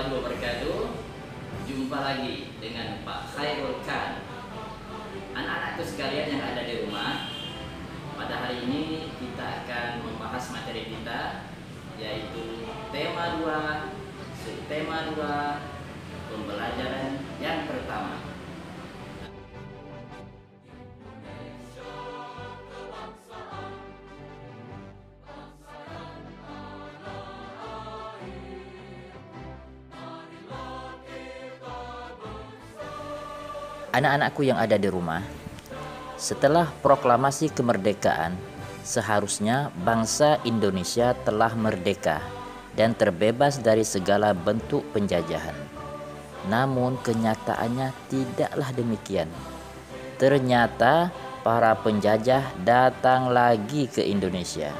warahmatullahi wabarakatuh. Jumpa lagi dengan Pak Khairul Khan. Anak-anakku sekalian yang ada di rumah, pada hari ini kita akan membahas materi kita, yaitu tema 2, subtema 2, pembelajaran yang pertama. Anak-anakku yang ada di rumah, setelah proklamasi kemerdekaan, seharusnya bangsa Indonesia telah merdeka dan terbebas dari segala bentuk penjajahan. Namun kenyataannya tidaklah demikian. Ternyata para penjajah datang lagi ke Indonesia,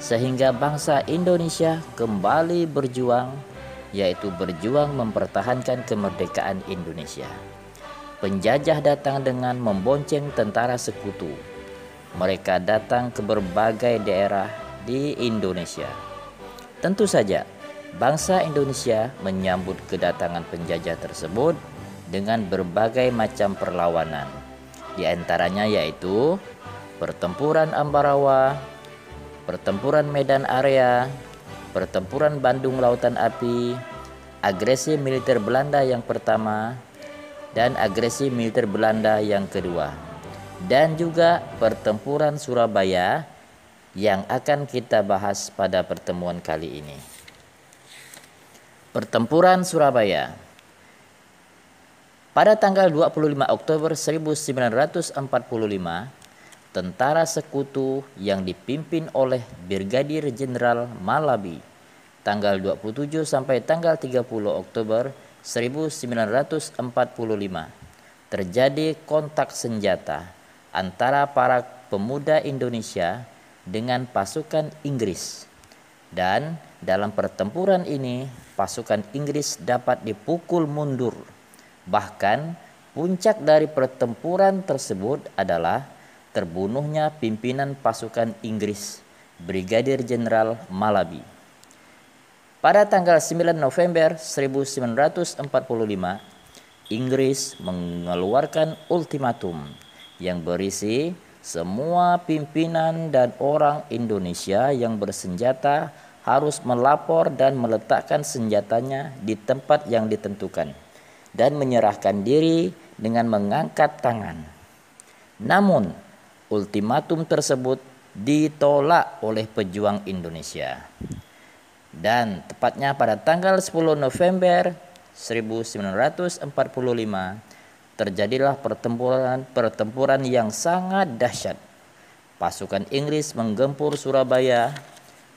sehingga bangsa Indonesia kembali berjuang, yaitu berjuang mempertahankan kemerdekaan Indonesia. Penjajah datang dengan membonceng tentara sekutu. Mereka datang ke berbagai daerah di Indonesia. Tentu saja, bangsa Indonesia menyambut kedatangan penjajah tersebut dengan berbagai macam perlawanan. Di antaranya yaitu pertempuran Ambarawa, pertempuran Medan Area, pertempuran Bandung Lautan Api, agresi militer Belanda yang pertama, dan agresi militer Belanda yang kedua, dan juga pertempuran Surabaya yang akan kita bahas pada pertemuan kali ini. Pertempuran Surabaya. Pada tanggal 25 Oktober 1945, tentara sekutu yang dipimpin oleh Brigadir Jenderal Malabi, tanggal 27 sampai tanggal 30 Oktober 1945, terjadi kontak senjata antara para pemuda Indonesia dengan pasukan Inggris, dan dalam pertempuran ini pasukan Inggris dapat dipukul mundur. Bahkan puncak dari pertempuran tersebut adalah terbunuhnya pimpinan pasukan Inggris, Brigadir Jenderal Malabi. Pada tanggal 9 November 1945, Inggris mengeluarkan ultimatum yang berisi semua pimpinan dan orang Indonesia yang bersenjata harus melapor dan meletakkan senjatanya di tempat yang ditentukan dan menyerahkan diri dengan mengangkat tangan. Namun, ultimatum tersebut ditolak oleh pejuang Indonesia. Dan tepatnya pada tanggal 10 November 1945 terjadilah pertempuran yang sangat dahsyat. Pasukan Inggris menggempur Surabaya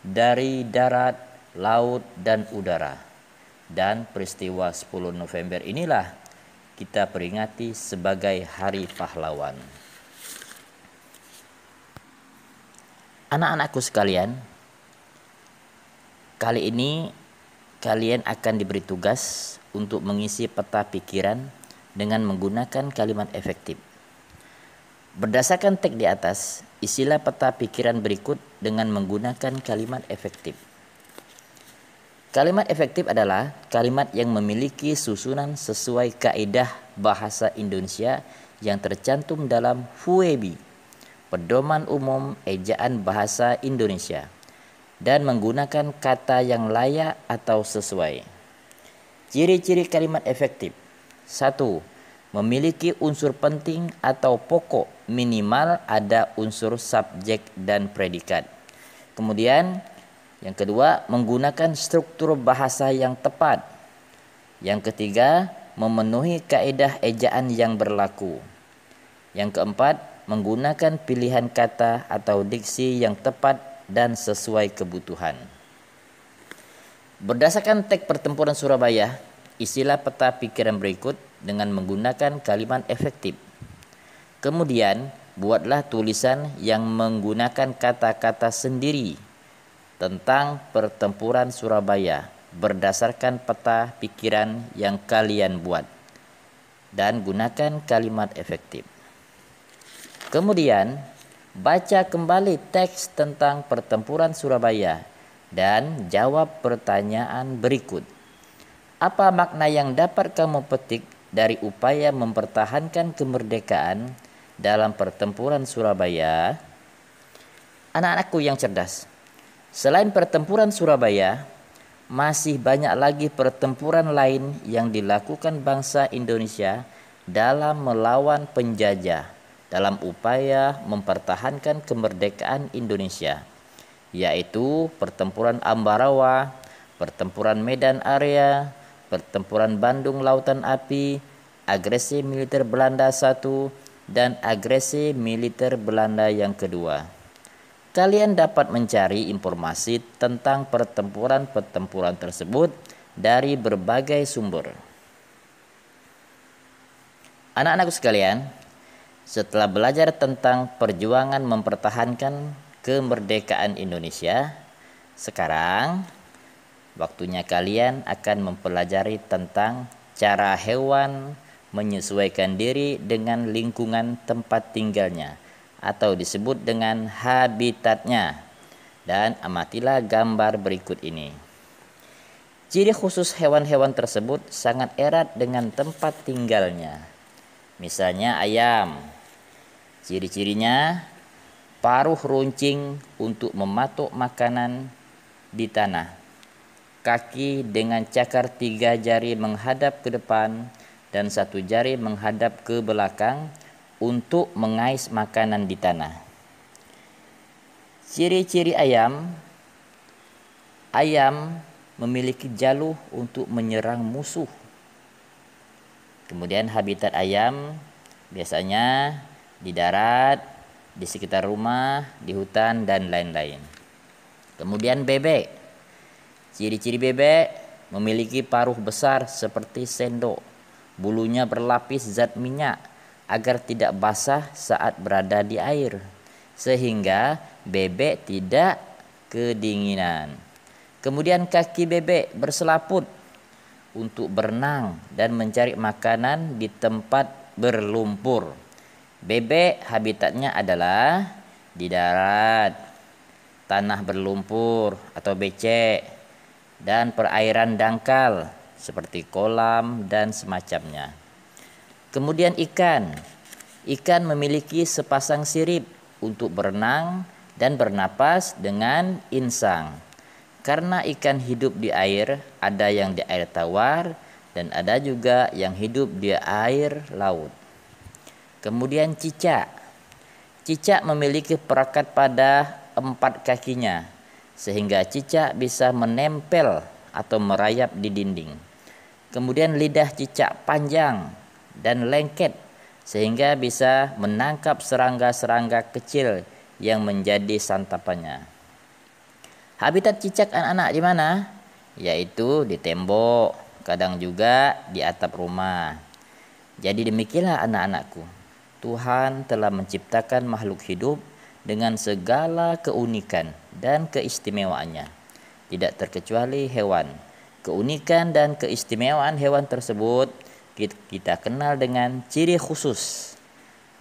dari darat, laut, dan udara. Dan peristiwa 10 November inilah kita peringati sebagai Hari Pahlawan. Anak-anakku sekalian, kali ini kalian akan diberi tugas untuk mengisi peta pikiran dengan menggunakan kalimat efektif. Berdasarkan teks di atas, isilah peta pikiran berikut dengan menggunakan kalimat efektif. Kalimat efektif adalah kalimat yang memiliki susunan sesuai kaidah bahasa Indonesia yang tercantum dalam FUEBI, Pedoman Umum Ejaan Bahasa Indonesia, dan menggunakan kata yang layak atau sesuai. Ciri-ciri kalimat efektif. 1. Memiliki unsur penting atau pokok, minimal ada unsur subjek dan predikat. Kemudian yang kedua, menggunakan struktur bahasa yang tepat. Yang ketiga, memenuhi kaidah ejaan yang berlaku. Yang keempat, menggunakan pilihan kata atau diksi yang tepat dan sesuai kebutuhan. Berdasarkan teks pertempuran Surabaya, isilah peta pikiran berikut dengan menggunakan kalimat efektif. Kemudian, buatlah tulisan yang menggunakan kata-kata sendiri tentang pertempuran Surabaya berdasarkan peta pikiran yang kalian buat, dan gunakan kalimat efektif. Kemudian, baca kembali teks tentang pertempuran Surabaya dan jawab pertanyaan berikut. Apa makna yang dapat kamu petik dari upaya mempertahankan kemerdekaan dalam pertempuran Surabaya? Anak-anakku yang cerdas, selain pertempuran Surabaya, masih banyak lagi pertempuran lain yang dilakukan bangsa Indonesia dalam melawan penjajah dalam upaya mempertahankan kemerdekaan Indonesia, yaitu pertempuran Ambarawa, pertempuran Medan Area, pertempuran Bandung Lautan Api, agresi militer Belanda I, dan agresi militer Belanda yang kedua. Kalian dapat mencari informasi tentang pertempuran-pertempuran tersebut dari berbagai sumber. Anak-anakku sekalian, setelah belajar tentang perjuangan mempertahankan kemerdekaan Indonesia, sekarang waktunya kalian akan mempelajari tentang cara hewan menyesuaikan diri dengan lingkungan tempat tinggalnya, atau disebut dengan habitatnya. Dan amatilah gambar berikut ini. Ciri khusus hewan-hewan tersebut sangat erat dengan tempat tinggalnya. Misalnya ayam. Ciri-cirinya paruh runcing untuk mematuk makanan di tanah. Kaki dengan cakar 3 jari menghadap ke depan dan 1 jari menghadap ke belakang untuk mengais makanan di tanah. Ciri-ciri ayam. Ayam memiliki jaluh untuk menyerang musuh. Kemudian habitat ayam biasanya di darat, di sekitar rumah, di hutan, dan lain-lain. Kemudian bebek. Ciri-ciri bebek memiliki paruh besar seperti sendok. Bulunya berlapis zat minyak agar tidak basah saat berada di air, sehingga bebek tidak kedinginan. Kemudian kaki bebek berselaput untuk berenang dan mencari makanan di tempat berlumpur. Bebek habitatnya adalah di darat, tanah berlumpur atau becek, dan perairan dangkal seperti kolam dan semacamnya. Kemudian ikan. Ikan memiliki sepasang sirip untuk berenang dan bernapas dengan insang. Karena ikan hidup di air, ada yang di air tawar dan ada juga yang hidup di air laut. Kemudian cicak. Cicak memiliki perekat pada 4 kakinya, sehingga cicak bisa menempel atau merayap di dinding. Kemudian lidah cicak panjang dan lengket sehingga bisa menangkap serangga-serangga kecil yang menjadi santapannya. Habitat cicak anak-anak di mana? Yaitu di tembok, kadang juga di atap rumah. Jadi demikianlah anak-anakku, Tuhan telah menciptakan makhluk hidup dengan segala keunikan dan keistimewaannya, tidak terkecuali hewan. Keunikan dan keistimewaan hewan tersebut kita kenal dengan ciri khusus.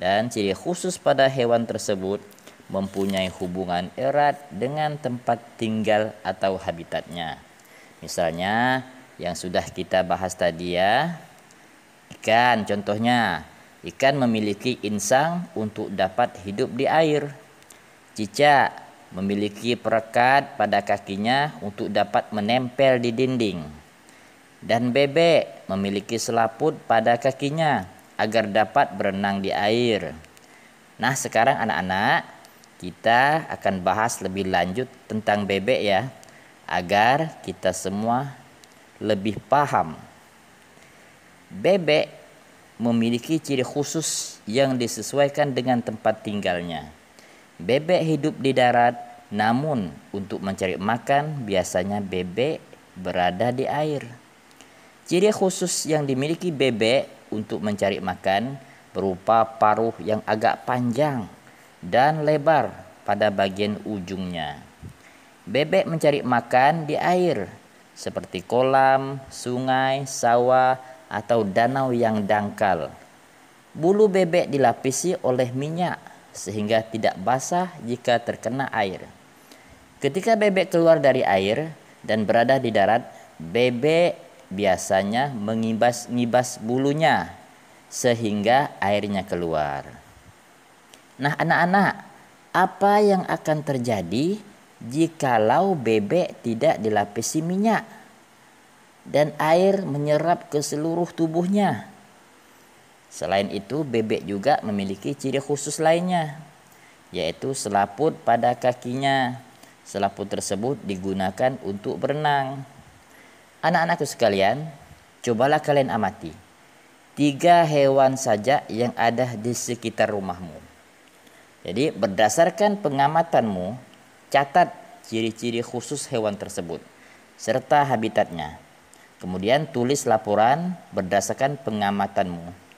Dan ciri khusus pada hewan tersebut mempunyai hubungan erat dengan tempat tinggal atau habitatnya. Misalnya yang sudah kita bahas tadi ya, ikan contohnya. Ikan memiliki insang untuk dapat hidup di air. Cicak memiliki perekat pada kakinya untuk dapat menempel di dinding. Dan bebek memiliki selaput pada kakinya agar dapat berenang di air. Nah, sekarang anak-anak, kita akan bahas lebih lanjut tentang bebek ya, agar kita semua lebih paham. Bebek memiliki ciri khusus yang disesuaikan dengan tempat tinggalnya. Bebek hidup di darat, namun untuk mencari makan biasanya bebek berada di air. Ciri khusus yang dimiliki bebek untuk mencari makan berupa paruh yang agak panjang dan lebar pada bagian ujungnya. Bebek mencari makan di air seperti kolam, sungai, sawah, atau danau yang dangkal. Bulu bebek dilapisi oleh minyak sehingga tidak basah jika terkena air. Ketika bebek keluar dari air dan berada di darat, bebek biasanya mengibas-ngibas bulunya sehingga airnya keluar. Nah anak-anak, apa yang akan terjadi jikalau bebek tidak dilapisi minyak dan air menyerap ke seluruh tubuhnya? Selain itu, bebek juga memiliki ciri khusus lainnya, yaitu selaput pada kakinya. Selaput tersebut digunakan untuk berenang. Anak-anakku sekalian, cobalah kalian amati 3 hewan saja yang ada di sekitar rumahmu. Jadi berdasarkan pengamatanmu, catat ciri-ciri khusus hewan tersebut serta habitatnya. Kemudian tulis laporan berdasarkan pengamatanmu.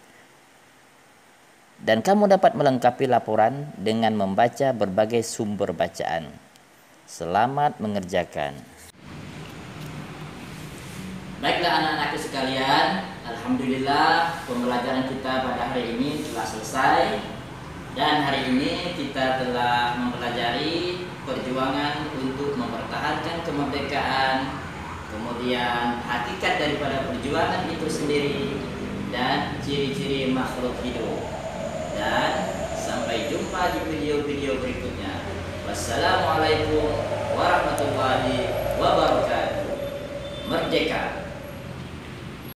Dan kamu dapat melengkapi laporan dengan membaca berbagai sumber bacaan. Selamat mengerjakan. Baiklah anak-anakku sekalian, alhamdulillah pembelajaran kita pada hari ini telah selesai. Dan hari ini kita telah mempelajari perjuangan untuk mempertahankan kemerdekaan, kemudian hakikat daripada perjuangan itu sendiri, dan ciri-ciri makhluk hidup. Dan sampai jumpa di video-video berikutnya. Wassalamualaikum warahmatullahi wabarakatuh. Merdeka!